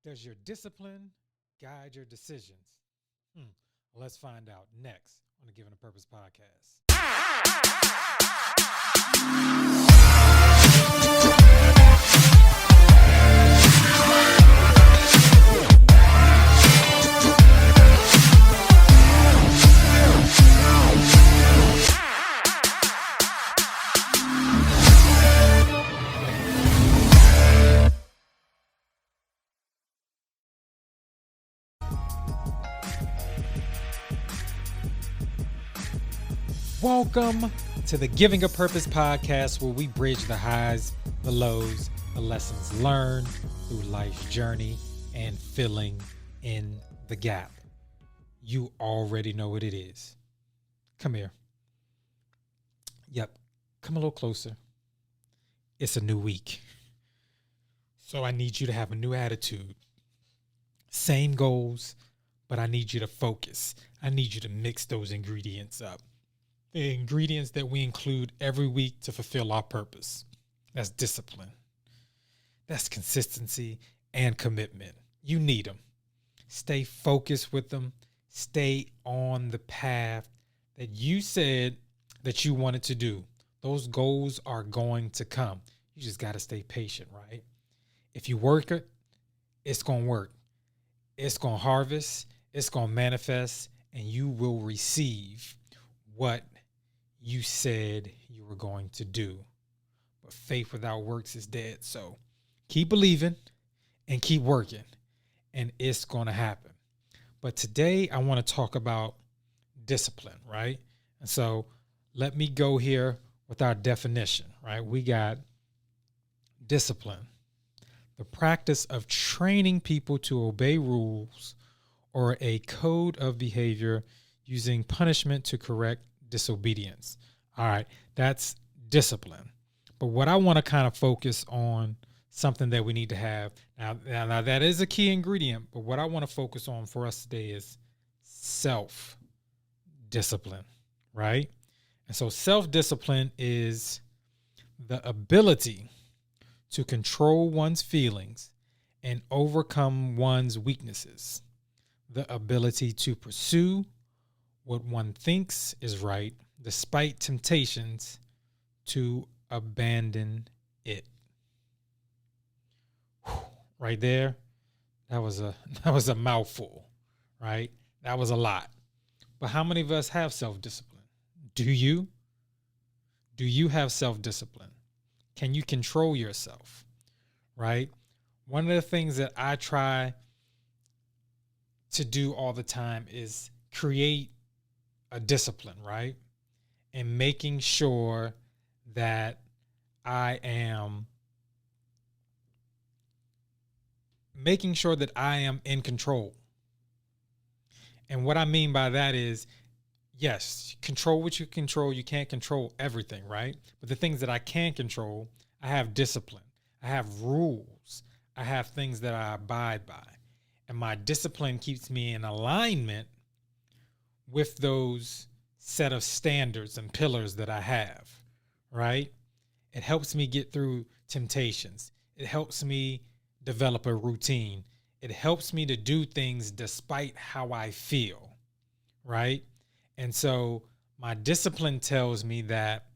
Does your discipline guide your decisions? Let's find out next on the Given a Purpose podcast. Welcome to the Giving a Purpose podcast, where we bridge the highs, the lows, the lessons learned through life's journey and filling in the gap. You already know what it is. Come here. Yep. Come a little closer. It's a new week. So I need you to have a new attitude. Same goals, but I need you to focus. I need you to mix those ingredients up. The ingredients that we include every week to fulfill our purpose. That's discipline. That's consistency and commitment. You need them. Stay focused with them. Stay on the path that you said that you wanted to do. Those goals are going to come. You just got to stay patient, right? If you work it, it's going to work. It's going to harvest. It's going to manifest, and you will receive what you said you were going to do. But faith without works is dead. So keep believing and keep working, and it's going to happen. But today I want to talk about discipline, right? And so let me go here with our definition, right? We got discipline, the practice of training people to obey rules or a code of behavior using punishment to correct disobedience. All right, that's discipline. But what I want to kind of focus on, something that we need to have. Now that is a key ingredient, but what I want to focus on for us today is self-discipline, right? And so self-discipline is the ability to control one's feelings and overcome one's weaknesses, the ability to pursue what one thinks is right, despite temptations to abandon it. Right there, that was a mouthful, right? That was a lot. But how many of us have self-discipline? Do you? Do you have self-discipline? Can you control yourself, right? One of the things that I try to do all the time is create a discipline, right? And making sure that I am in control. And what I mean by that is, yes, control what you control. You can't control everything, right? But the things that I can control, I have discipline. I have rules. I have things that I abide by. And my discipline keeps me in alignment with those set of standards and pillars that I have, right? It helps me get through temptations. It helps me develop a routine. It helps me to do things despite how I feel, right? And so my discipline tells me that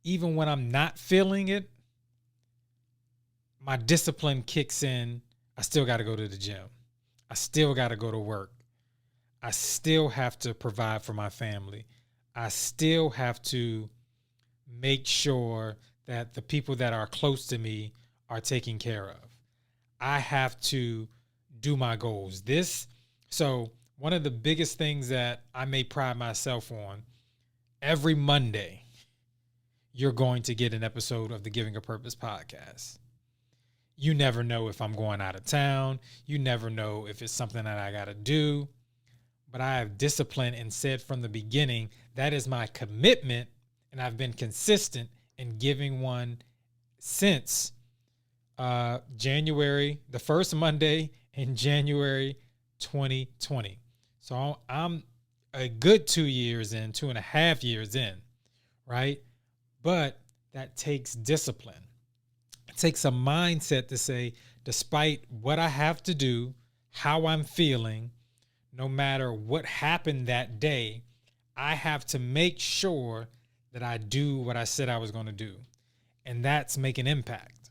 even when I'm not feeling it, my discipline kicks in. I still got to go to the gym. I still got to go to work. I still have to provide for my family. I still have to make sure that the people that are close to me are taken care of. I have to do my goals. So one of the biggest things that I may pride myself on, every Monday, you're going to get an episode of the Giving a Purpose podcast. You never know if I'm going out of town. You never know if it's something that I got to do. But I have discipline and said from the beginning, that is my commitment. And I've been consistent in giving one since January, the first Monday in January 2020. So I'm a good 2 years in, 2.5 years in, right? But that takes discipline. It takes a mindset to say, despite what I have to do, how I'm feeling, no matter what happened that day, I have to make sure that I do what I said I was going to do. And that's make an impact.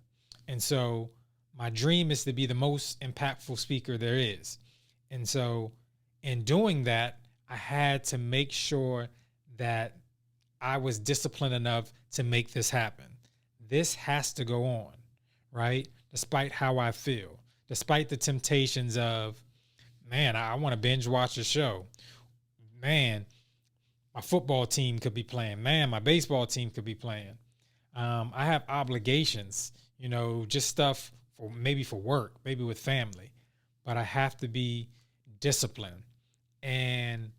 And so my dream is to be the most impactful speaker there is. And so in doing that, I had to make sure that I was disciplined enough to make this happen. This has to go on, right? Despite how I feel, despite the temptations of, man, I want to binge watch a show. Man, my football team could be playing. Man, my baseball team could be playing. I have obligations, just stuff for work, maybe with family, but I have to be disciplined. And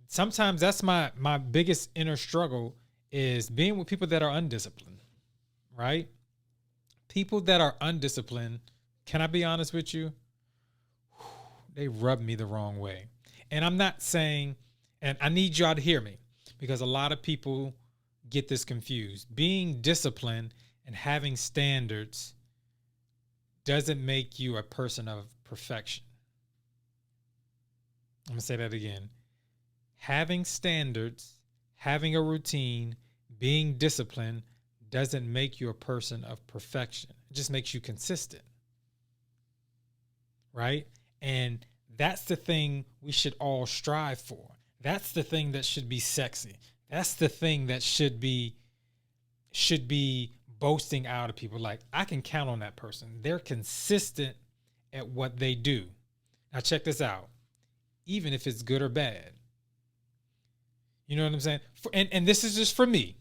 sometimes that's my biggest inner struggle is being with people that are undisciplined, right? People that are undisciplined, can I be honest with you? They rub me the wrong way. And I'm not saying, and I need y'all to hear me, because a lot of people get this confused. Being disciplined and having standards doesn't make you a person of perfection. I'm going to say that again. Having standards, having a routine, being disciplined doesn't make you a person of perfection. It just makes you consistent. Right? And that's the thing we should all strive for. That's the thing that should be sexy. That's the thing that should be boasting out of people. Like, I can count on that person. They're consistent at what they do. Now check this out. Even if it's good or bad. You know what I'm saying? And this is just for me.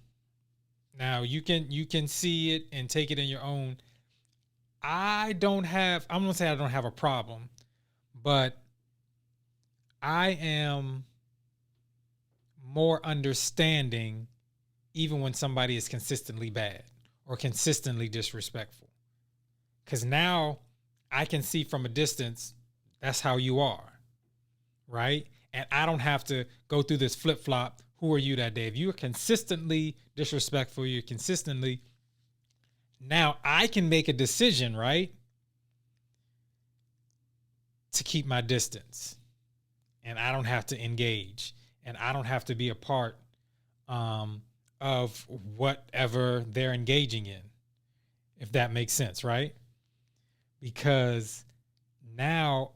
Now you can see it and take it in your own. I'm going to say I don't have a problem, but I am more understanding even when somebody is consistently bad or consistently disrespectful. Because now I can see from a distance, that's how you are, right? And I don't have to go through this flip-flop. Who are you that day? If you're consistently disrespectful, now I can make a decision, right? To keep my distance. And I don't have to engage. And I don't have to be a part of whatever they're engaging in. If that makes sense, right? Because now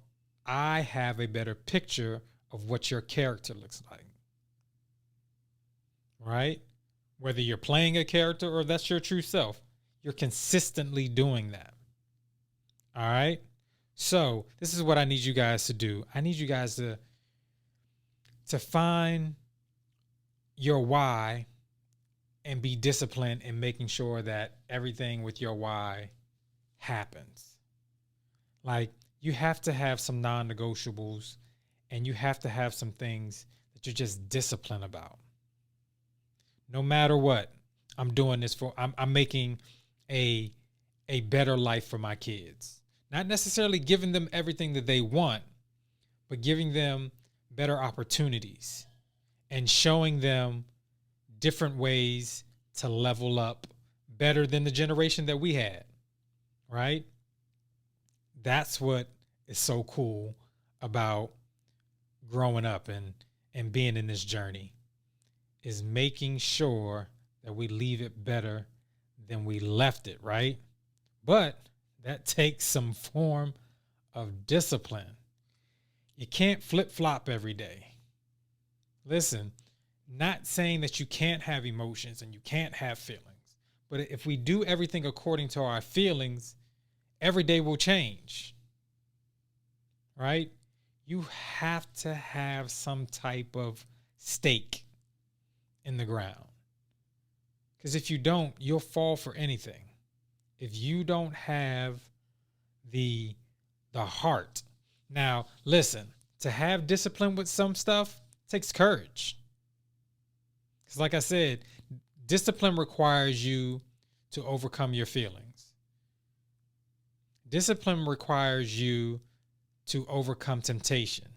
I have a better picture of what your character looks like. Right? Whether you're playing a character or that's your true self, you're consistently doing that. All right? So this is what I need you guys to do. I need you guys to find your why and be disciplined in making sure that everything with your why happens. Like, you have to have some non-negotiables and you have to have some things that you're just disciplined about. No matter what, I'm doing this I'm making a better life for my kids. Not necessarily giving them everything that they want, but giving them better opportunities and showing them different ways to level up better than the generation that we had, right? That's what is so cool about growing up and being in this journey, is making sure that we leave it better than we left it, right? But that takes some form of discipline. You can't flip-flop every day. Listen, not saying that you can't have emotions and you can't have feelings, but if we do everything according to our feelings, every day will change, right? You have to have some type of stake in the ground. Because if you don't, you'll fall for anything. If you don't have the heart. Now, listen, to have discipline with some stuff takes courage. Because like I said, discipline requires you to overcome your feelings. Discipline requires you to overcome temptation.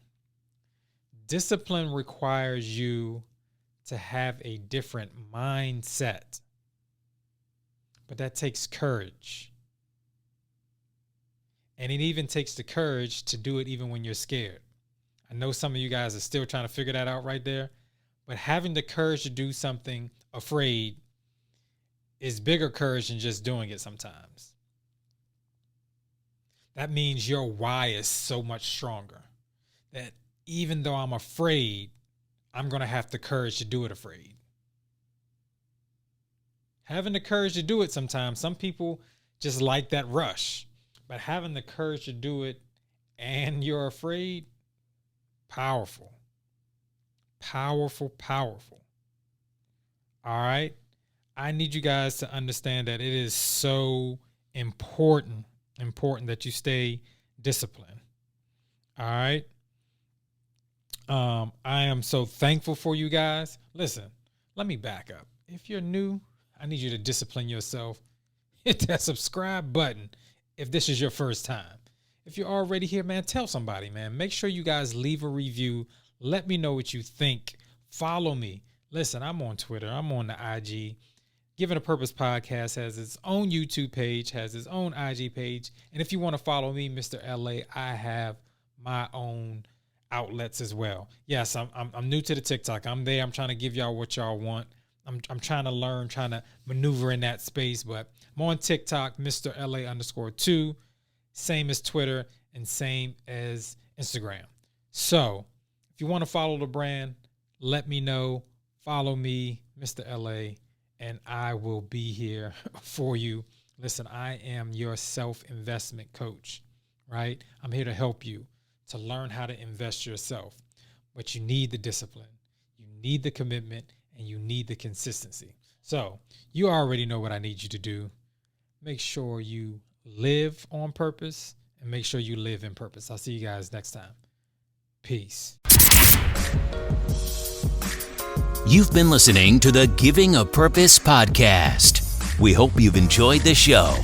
Discipline requires you to have a different mindset. But that takes courage. And it even takes the courage to do it even when you're scared. I know some of you guys are still trying to figure that out right there, but having the courage to do something afraid is bigger courage than just doing it sometimes. That means your why is so much stronger that even though I'm afraid, I'm going to have the courage to do it afraid. Having the courage to do it sometimes, some people just like that rush, but having the courage to do it and you're afraid, powerful, powerful, powerful. All right. I need you guys to understand that it is so important that you stay disciplined. All right. I am so thankful for you guys. Listen, let me back up. If you're new, I need you to discipline yourself. Hit that subscribe button if this is your first time. If you're already here, man, tell somebody, man. Make sure you guys leave a review. Let me know what you think. Follow me. Listen, I'm on Twitter. I'm on the IG. Given a Purpose Podcast has its own YouTube page, has its own IG page. And if you want to follow me, Mr. LA, I have my own outlets as well. Yes, I'm new to the TikTok. I'm there. I'm trying to give y'all what y'all want. I'm trying to learn, trying to maneuver in that space, but I'm on TikTok, Mr. LA_2, same as Twitter and same as Instagram. So if you want to follow the brand, let me know. Follow me, Mr. LA, and I will be here for you. Listen, I am your self-investment coach, right? I'm here to help you to learn how to invest yourself, but you need the discipline, you need the commitment, and you need the consistency. So you already know what I need you to do. Make sure you live on purpose and make sure you live in purpose. I'll see you guys next time. Peace. You've been listening to the Giving a Purpose podcast. We hope you've enjoyed the show.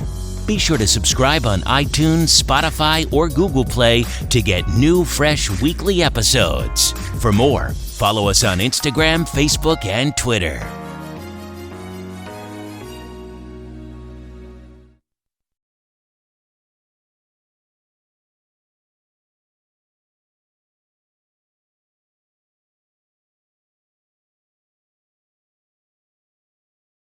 Be sure to subscribe on iTunes, Spotify, or Google Play to get new, fresh weekly episodes. For more, follow us on Instagram, Facebook, and Twitter.